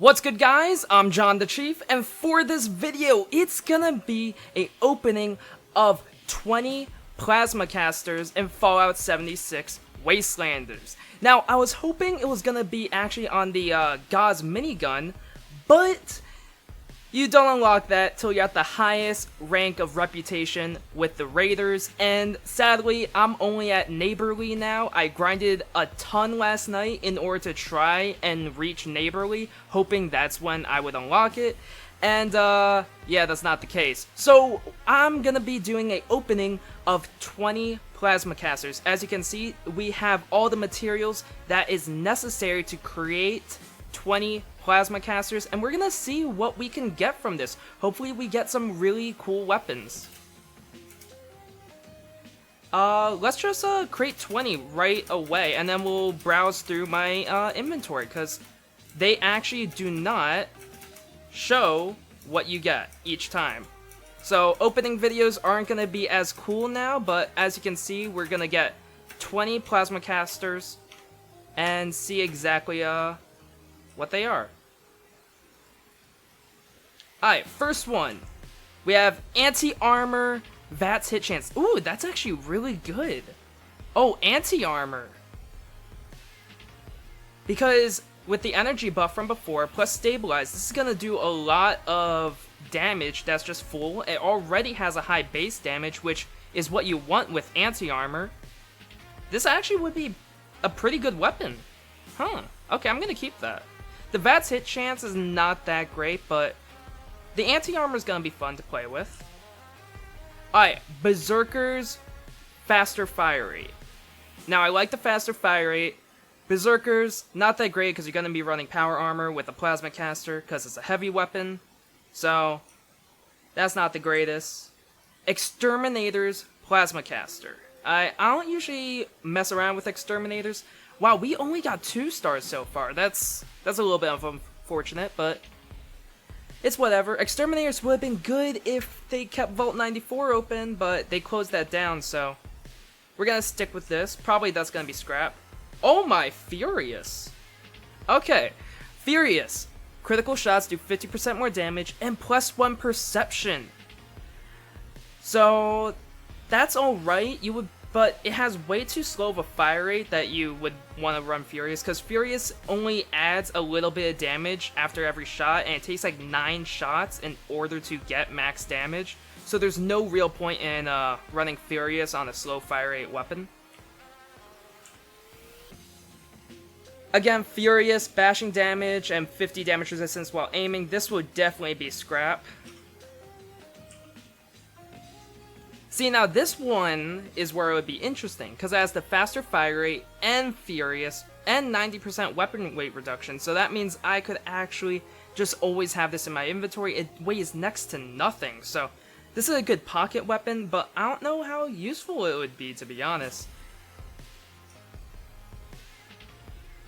What's good, guys? I'm John the Chief, and for this video, it's gonna be a opening of 20 plasma casters in Fallout 76 Wastelanders. Now, I was hoping it was gonna be actually on the Gauss minigun, but you don't unlock that till you're at the highest rank of reputation with the Raiders, and sadly, I'm only at Neighborly now. I grinded a ton last night in order to try and reach Neighborly, hoping that's when I would unlock it, and yeah, that's not the case. So, I'm gonna be doing an opening of 20 plasma casters. As you can see, we have all the materials that is necessary to create 20 plasma casters, and we're gonna see what we can get from this. Hopefully we get some really cool weapons. Let's just create 20 right away, and then we'll browse through my inventory, because they actually do not show what you get each time. So opening videos aren't gonna be as cool now, but as you can see, we're gonna get 20 plasma casters and see exactly what they are. Alright, first one. We have anti-armor, VATS hit chance. Ooh, that's actually really good. Oh, anti-armor. Because with the energy buff from before, plus stabilize, this is gonna do a lot of damage that's just full. It already has a high base damage, which is what you want with anti-armor. This actually would be a pretty good weapon. Huh. Okay, I'm gonna keep that. The VATS hit chance is not that great, but the anti-armor is going to be fun to play with. Alright, Berserkers, faster fire rate. Now, I like the faster fire rate. Berserkers, not that great because you're going to be running power armor with a plasma caster because it's a heavy weapon. So, that's not the greatest. Exterminators, plasma caster. I don't usually mess around with Exterminators. Wow, we only got 2 stars so far. That's a little bit of unfortunate, but it's whatever. Exterminators would have been good if they kept Vault 94 open, but they closed that down, so we're gonna stick with this. Probably that's gonna be scrap. Oh my, Furious. Okay, Furious. Critical shots do 50% more damage and +1 perception. So that's alright. But it has way too slow of a fire rate that you would want to run Furious, because Furious only adds a little bit of damage after every shot, and it takes like 9 shots in order to get max damage. So there's no real point in running Furious on a slow fire rate weapon. Again, Furious, bashing damage, and 50 damage resistance while aiming. This would definitely be scrap. See, now this one is where it would be interesting, because it has the faster fire rate and Furious and 90% weapon weight reduction, so that means I could actually just always have this in my inventory. It weighs next to nothing, so this is a good pocket weapon, but I don't know how useful it would be, to be honest.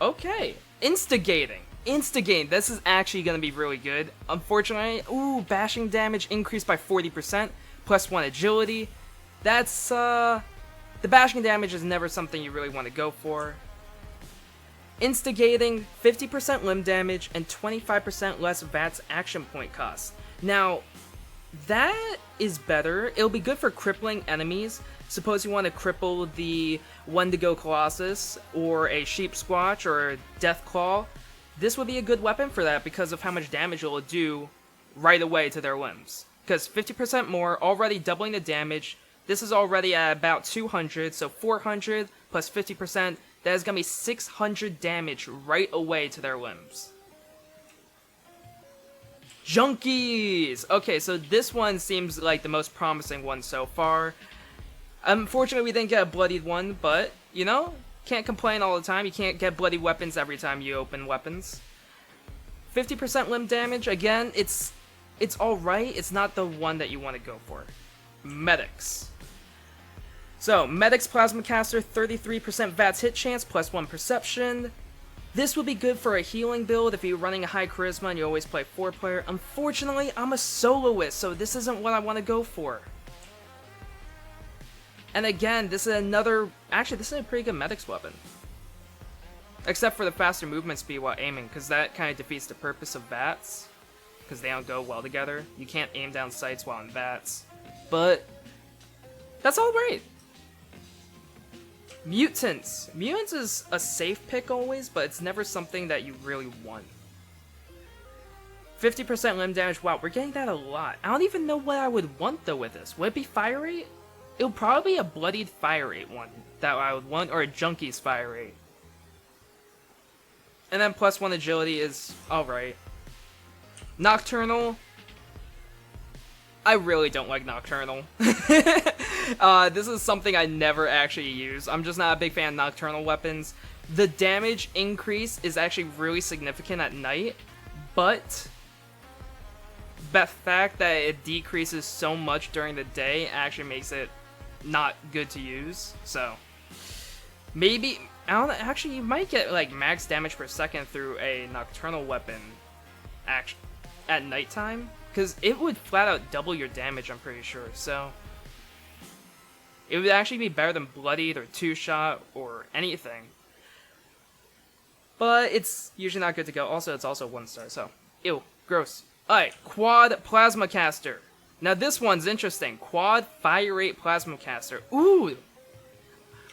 Okay, Instigating. This is actually going to be really good. Unfortunately, ooh, bashing damage increased by 40%, +1 agility. That's, the bashing damage is never something you really want to go for. Instigating, 50% limb damage, and 25% less VATS action point cost. Now, that is better. It'll be good for crippling enemies. Suppose you want to cripple the Wendigo Colossus, or a Sheep Squatch, or a Deathclaw. This would be a good weapon for that because of how much damage it'll do right away to their limbs. Because 50% more, already doubling the damage. This is already at about 200, so 400 plus 50%, that is going to be 600 damage right away to their limbs. Junkies! Okay, so this one seems like the most promising one so far. Unfortunately, we didn't get a bloodied one, but, you know, can't complain all the time. You can't get bloody weapons every time you open weapons. 50% limb damage, again, it's alright. It's not the one that you want to go for. Medics. So, Medics Plasma Caster, 33% VATS hit chance, +1 perception. This would be good for a healing build if you're running a high charisma and you always play 4-player. Unfortunately, I'm a soloist, so this isn't what I want to go for. And again, this is another... Actually, this is a pretty good Medics weapon. Except for the faster movement speed while aiming, because that kind of defeats the purpose of VATS. Because they don't go well together. You can't aim down sights while in VATS. But that's alright. Mutants. Mutants is a safe pick always, but it's never something that you really want. 50% limb damage. Wow, we're getting that a lot. I don't even know what I would want though with this. Would it be fire rate? It would probably be a bloodied fire rate one that I would want, or a junkie's fire rate. And then +1 agility is alright. Nocturnal. I really don't like Nocturnal. This is something I never actually use. I'm just not a big fan of Nocturnal weapons. The damage increase is actually really significant at night, but the fact that it decreases so much during the day actually makes it not good to use. So maybe, I don't know, actually you might get like max damage per second through a Nocturnal weapon at nighttime, because it would flat out double your damage, I'm pretty sure. So it would actually be better than Bloodied or Two-Shot or anything. But it's usually not good to go. Also, it's also 1 star, so ew, gross. Alright, Quad Plasma Caster. Now this one's interesting. Quad Fire Rate Plasma Caster. Ooh!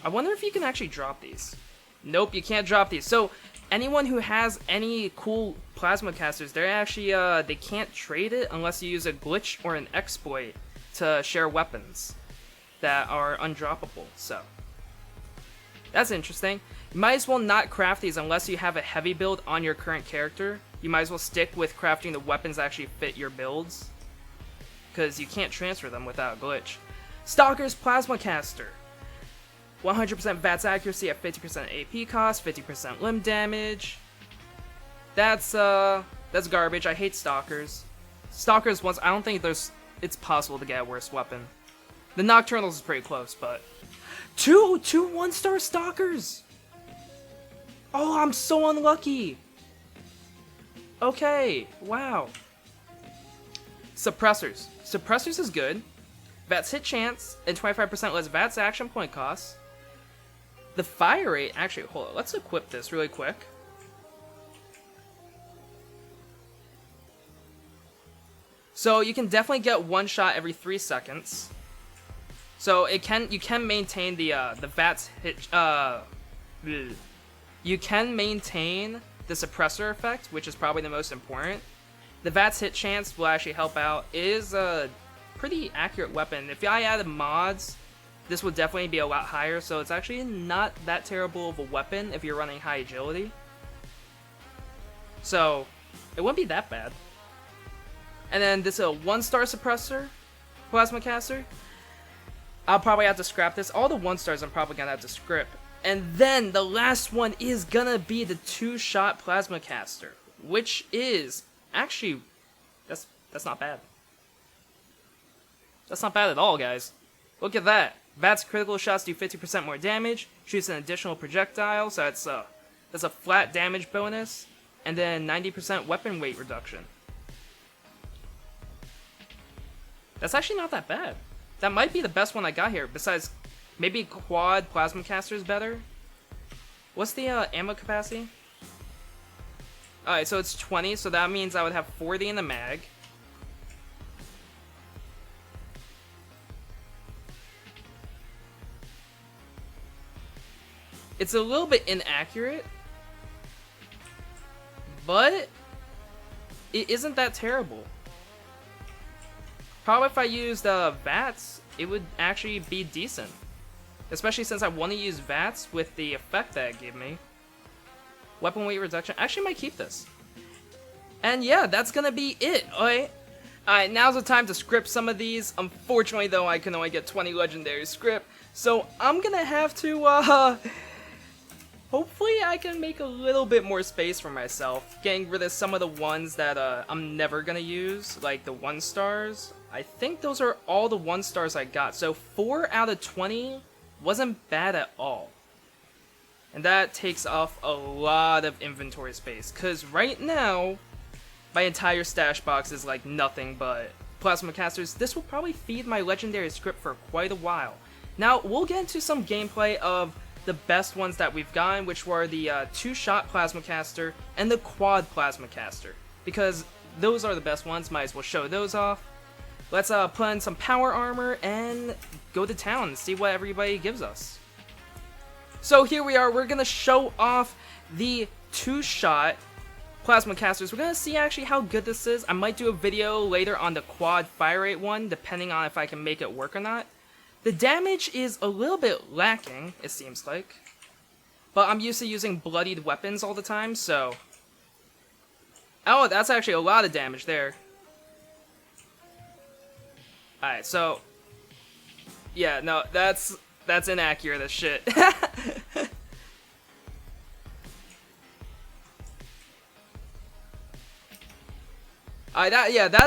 I wonder if you can actually drop these. Nope, you can't drop these. So anyone who has any cool plasma casters, they're actually they can't trade it unless you use a glitch or an exploit to share weapons that are undroppable. So that's interesting. You might as well not craft these unless you have a heavy build on your current character. You might as well stick with crafting the weapons that actually fit your builds, because you can't transfer them without a glitch. Stalker's Plasma Caster. 100% VATS accuracy at 50% AP cost, 50% limb damage. That's garbage. I hate Stalkers. Stalkers, once, I don't think it's possible to get a worse weapon. The Nocturnals is pretty close, but two 1-star Stalkers. Oh, I'm so unlucky. Okay, wow. Suppressors. Suppressors is good. VATS hit chance and 25% less VATS action point costs. The fire rate, actually, hold on, let's equip this really quick. So you can definitely get 1 shot every 3 seconds. So you can maintain the VATS hit. You can maintain the suppressor effect, which is probably the most important. The VATS hit chance will actually help out. It is a pretty accurate weapon. If I added mods, this would definitely be a lot higher, so it's actually not that terrible of a weapon if you're running high agility. So it wouldn't be that bad. And then this is a 1-star suppressor, Plasma Caster. I'll probably have to scrap this. All the 1-stars I'm probably gonna have to scrap. And then the last one is gonna be the 2-shot Plasma Caster, which is actually, that's not bad. That's not bad at all, guys. Look at that. VATS critical shots do 50% more damage, shoots an additional projectile, so that's a flat damage bonus, and then 90% weapon weight reduction. That's actually not that bad. That might be the best one I got here, besides maybe Quad Plasma Caster is better. What's the ammo capacity? Alright, so it's 20, so that means I would have 40 in the mag. It's a little bit inaccurate, but it isn't that terrible. Probably if I used VATS, it would actually be decent. Especially since I want to use VATS with the effect that it gave me. Weapon weight reduction. I actually might keep this. And yeah, that's gonna be it. Alright, now's the time to script some of these. Unfortunately though, I can only get 20 legendary script. So I'm gonna have to, hopefully I can make a little bit more space for myself. Getting rid of some of the ones that I'm never gonna use, like the 1-stars. I think those are all the 1-stars I got. So 4 out of 20 wasn't bad at all. And that takes off a lot of inventory space, because right now, my entire stash box is like nothing but Plasma Casters. This will probably feed my legendary script for quite a while. Now, we'll get into some gameplay of the best ones that we've gotten, which were the 2-shot plasma caster and the quad plasma caster, because those are the best ones. Might as well show those off. Let's put in some power armor and go to town and see what everybody gives us. So here we are. We're gonna show off the 2-shot plasma casters. We're gonna see actually how good this is. I might do a video later on the quad fire rate one, depending on if I can make it work or not. The damage is a little bit lacking, it seems like, but I'm used to using bloodied weapons all the time, so... Oh, that's actually a lot of damage there. Alright, so... Yeah, no, that's inaccurate as shit.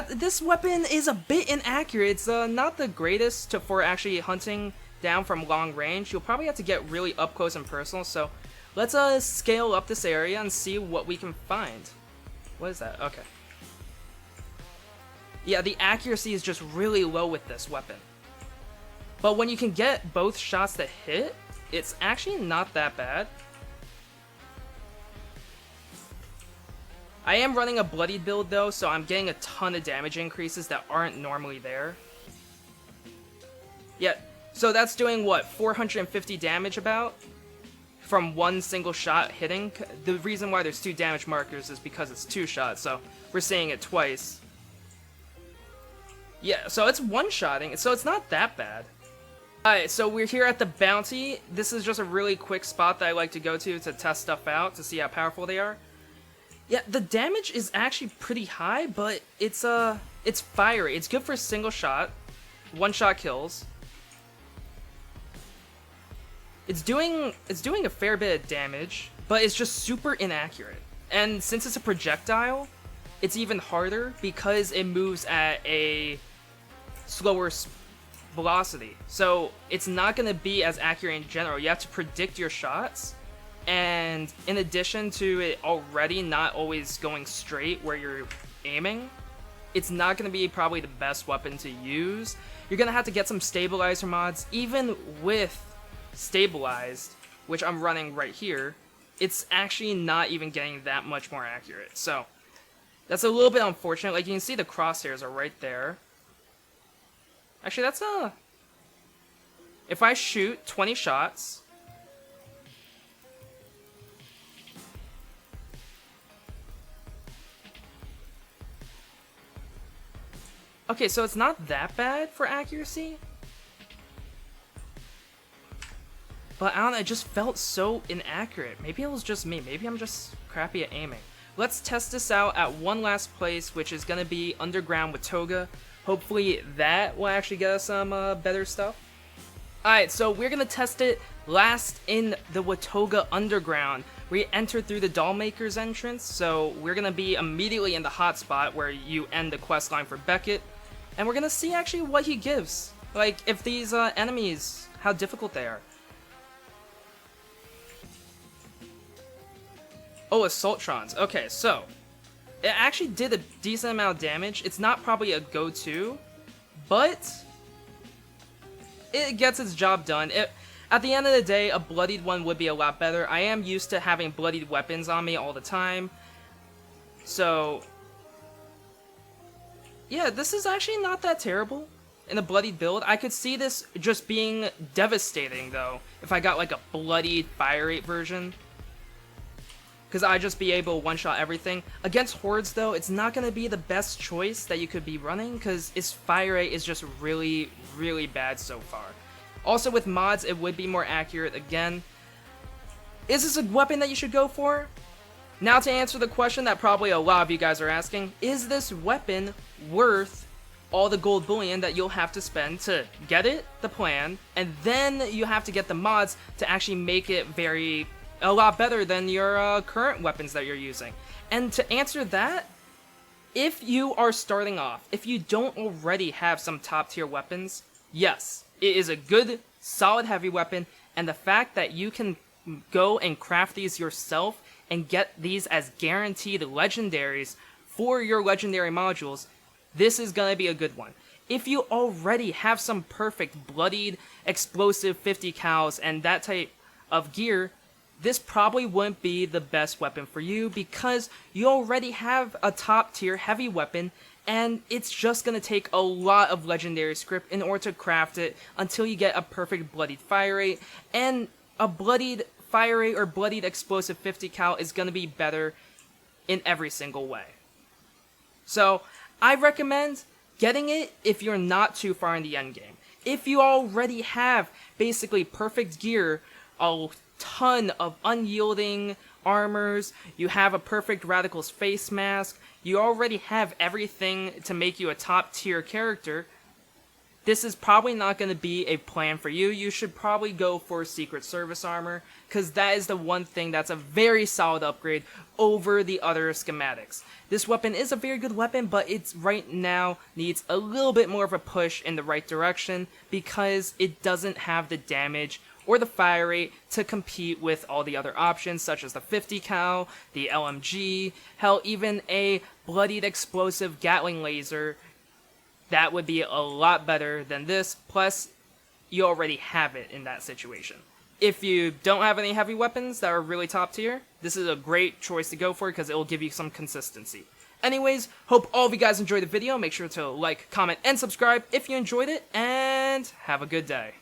This weapon is a bit inaccurate. It's not the greatest for actually hunting down from long range. You'll probably have to get really up close and personal, so let's scale up this area and see what we can find. What is that? Okay. Yeah, the accuracy is just really low with this weapon. But when you can get both shots to hit, it's actually not that bad. I am running a bloodied build though, so I'm getting a ton of damage increases that aren't normally there. Yeah, so that's doing what, 450 damage about? From one single shot hitting? The reason why there's 2 damage markers is because it's 2 shots, so we're seeing it twice. Yeah, so it's one-shotting, so it's not that bad. Alright, so we're here at the bounty. This is just a really quick spot that I like to go to test stuff out, to see how powerful they are. Yeah, the damage is actually pretty high, but it's fiery. It's good for a single shot, 1-shot kills. It's doing a fair bit of damage, but it's just super inaccurate. And since it's a projectile, it's even harder because it moves at a slower velocity. So it's not going to be as accurate in general. You have to predict your shots. And in addition to it already not always going straight where you're aiming, it's not going to be probably the best weapon to use. You're going to have to get some stabilizer mods. Even with stabilized, which I'm running right here, it's actually not even getting that much more accurate. So that's a little bit unfortunate. Like, you can see the crosshairs are right there. Actually, that's if I shoot 20 shots... Okay, so it's not that bad for accuracy. But I don't know, it just felt so inaccurate. Maybe it was just me. Maybe I'm just crappy at aiming. Let's test this out at one last place, which is going to be underground with Toga. Hopefully that will actually get us some better stuff. Alright, so we're going to test it last in the Watoga Underground. We entered through the Dollmaker's entrance, so we're going to be immediately in the hotspot where you end the quest line for Beckett. And we're going to see actually what he gives. Like, if these enemies, how difficult they are. Oh, Assaultrons. Okay, so it actually did a decent amount of damage. It's not probably a go-to, but it gets its job done. At the end of the day, a bloodied one would be a lot better. I am used to having bloodied weapons on me all the time. So yeah, this is actually not that terrible in a bloodied build. I could see this just being devastating, though, if I got like a bloodied fire rate version. Because I'd just be able to one-shot everything. Against hordes, though, it's not going to be the best choice that you could be running, because its fire rate is just really, really bad so far. Also, with mods, it would be more accurate again. Is this a weapon that you should go for? Now to answer the question that probably a lot of you guys are asking, is this weapon worth all the gold bullion that you'll have to spend to get it, the plan, and then you have to get the mods to actually make it a lot better than your current weapons that you're using? And to answer that, if you are starting off, if you don't already have some top tier weapons, yes, it is a good, solid heavy weapon, and the fact that you can go and craft these yourself and get these as guaranteed legendaries for your legendary modules, this is going to be a good one. If you already have some perfect bloodied, explosive 50 cals and that type of gear, this probably wouldn't be the best weapon for you because you already have a top tier heavy weapon, and it's just going to take a lot of legendary script in order to craft it until you get a perfect bloodied fire rate, and a bloodied fire rate or bloodied explosive 50 cal is going to be better in every single way. So I recommend getting it if you're not too far in the end game. If you already have basically perfect gear, a ton of unyielding armors, you have a perfect Radical's face mask, you already have everything to make you a top tier character, this is probably not going to be a plan for you. You should probably go for Secret Service armor, because that is the one thing that's a very solid upgrade over the other schematics. This weapon is a very good weapon, but it's right now needs a little bit more of a push in the right direction, because it doesn't have the damage or the fire rate to compete with all the other options, such as the 50 cal, the LMG, hell, even a bloodied explosive Gatling laser. That would be a lot better than this, plus you already have it in that situation. If you don't have any heavy weapons that are really top tier, this is a great choice to go for because it will give you some consistency. Anyways, hope all of you guys enjoyed the video. Make sure to like, comment, and subscribe if you enjoyed it, and have a good day.